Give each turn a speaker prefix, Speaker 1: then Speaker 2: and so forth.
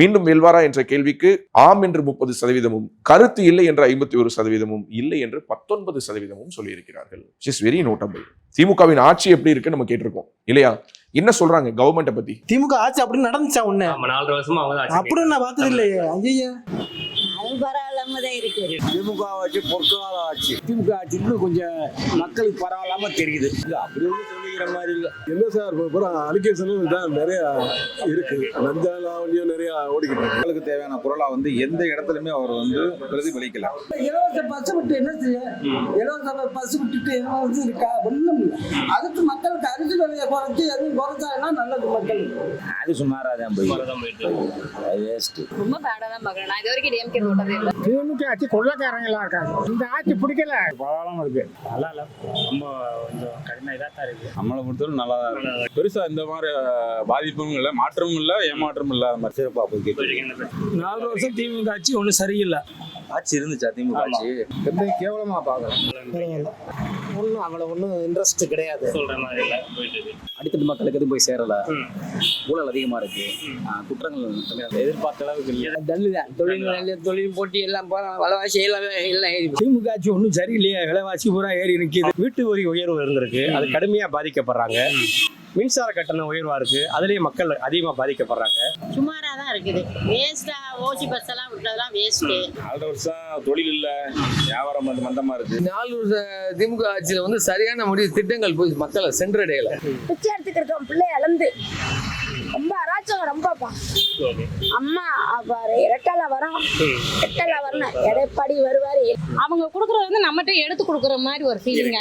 Speaker 1: மீண்டும் வெல்வாரா என்ற கேள்விக்கு ஆம் என்று 30%, கருத்து இல்லை என்ற 51%, இல்லை என்று 19% சொல்லியிருக்கிறார்கள். It's very notable. திமுகவின் ஆட்சி எப்படி இருக்கு நம்ம கேட்டிருக்கோம் இல்லையா? என்ன சொல்றாங்க கவர்மெண்ட்டை பத்தி?
Speaker 2: திமுக ஆட்சி அப்படி நடந்துச்சா ஒண்ணு?
Speaker 3: 4 வருஷமா
Speaker 2: அப்படி நான் பார்த்தது இல்லையே. ஐயா
Speaker 4: அது பரவாயில்லாம தான் இருக்கு.
Speaker 5: திமுக ஆட்சி பொற்கால ஆட்சி. திமுக ஆட்சி இன்னும் கொஞ்சம் மக்களுக்கு பரவாயில்லாம தெரியுது. அப்படி ஒன்றும் சொல்லிக்கிற மாதிரி இல்லை.
Speaker 6: என்ன சார் அலிகேஷன் தான் நிறைய இருக்கு. லஞ்ச லாவணியம் நிறைய ஓடிக்கிட்டு இருக்கு.
Speaker 7: மக்களுக்கு தேவையான பொருளா எந்த இடத்துலயுமே அவர் பிரதிபலிக்கல.
Speaker 8: இலவச பஸ் விட்டு என்ன செய்ய? இலவச பஸ் விட்டுட்டு என்ன இருக்கா? ஒண்ணும் இல்லை. அதுக்கு மக்களுக்கு அரிசி விலையை குறைச்சி எதுவும் குறைச்சாங்கன்னா நல்லது மக்களுக்கு.
Speaker 5: அது சுமாராதான் போயிட்டு வேஸ்ட்.
Speaker 4: ரொம்ப பேடா தான் பாக்குறேன். நான் இது வரைக்கும் டிஎம்கே போட்டதே இல்லை.
Speaker 2: திமுக ஆட்சி கொள்ளக்காரங்களா இருக்காங்க. இந்த ஆட்சி பிடிக்கல.
Speaker 5: பரவாயில்லாம இருக்கு.
Speaker 3: நல்லா இல்ல, ரொம்ப கொஞ்சம் கடின இதா தான் இருக்கு.
Speaker 7: நம்மளை பொறுத்தவரை நல்லா தான் இருக்கு. பெருசா இந்த மாதிரி பாதிப்பும் இல்லை, மாற்றமும் இல்லை, ஏமாற்றமும் இல்லை. அது மாதிரி சிறப்பா போய்
Speaker 2: 4 வருஷம் திமுக ஆட்சி ஒன்றும் சரியில்லை.
Speaker 5: ஆட்சி இருந்துச்சா திமுக ஆட்சி? கேவலமா பாக்குறேன்.
Speaker 2: ஒன்றும் அவளை ஒன்றும் இன்ட்ரெஸ்ட் கிடையாது.
Speaker 3: சொல்ற மாதிரி இல்ல போயிட்டு இருக்கு.
Speaker 5: அடித்தட்டு மக்களுக்கு எதுவும் போய் சேரல. ஊழல் அதிகமா இருக்கு. குற்றங்கள் எதிர்பார்த்த அளவுக்கு இல்லை.
Speaker 8: தொழில் போட்டி எல்லாம் வளவாசி எல்லாம்
Speaker 2: திமுக ஆட்சி ஒன்றும் சரியில்லையே. விலைவாசி பூரா ஏறி நிற்கிது. வீட்டு வரி உயர்வு இருந்திருக்கு, அது கடுமையா பாதிக்கப்படுறாங்க. மின்சார கட்டணம் உயர்வா இருக்கு, அதுலயே மக்கள் அதிகமா பாதிக்கப்படுறாங்க.
Speaker 4: சுமாரா தான் இருக்குது. வேஸ்டா ஓசி பஸ் எல்லாம் விட்டதெல்லாம் வேஸ்ட்.
Speaker 7: 4 வருஷம் தொழில் இல்ல, வியாபாரம் மந்தமா இருக்கு.
Speaker 8: 4 வருஷ திமுக ஆட்சியில சரியான முடிவு திட்டங்கள் போய் மக்களை சென்றடையல.
Speaker 4: பிச்சை எடுத்துக்கிறோம் பிள்ளை இழந்து ரொம்ப அராச்சகம். ரொம்பப்பா அம்மா ரெட்டல வரும், ரெட்டல வரணும், எடப்பாடி வருவாரு. அவங்க கொடுக்கறது நம்மகிட்ட எடுத்து கொடுக்குற மாதிரி ஒரு ஃபீலிங்.